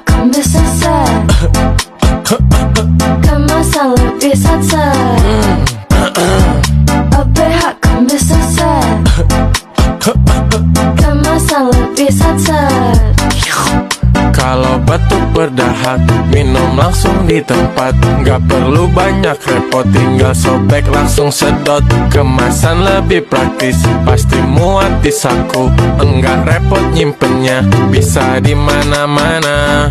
kembali selesai. Kemasan lebih sat-sat. OBH kembali selesai. Kemasan lebih sat-sat. Kalau batuk berdahak, minum langsung di tempat. Gak perlu banyak repot, tinggal sobek langsung sedot. Kemasan lebih praktis, pasti muat di saku. Enggak repot nyimpennya, bisa di mana-mana.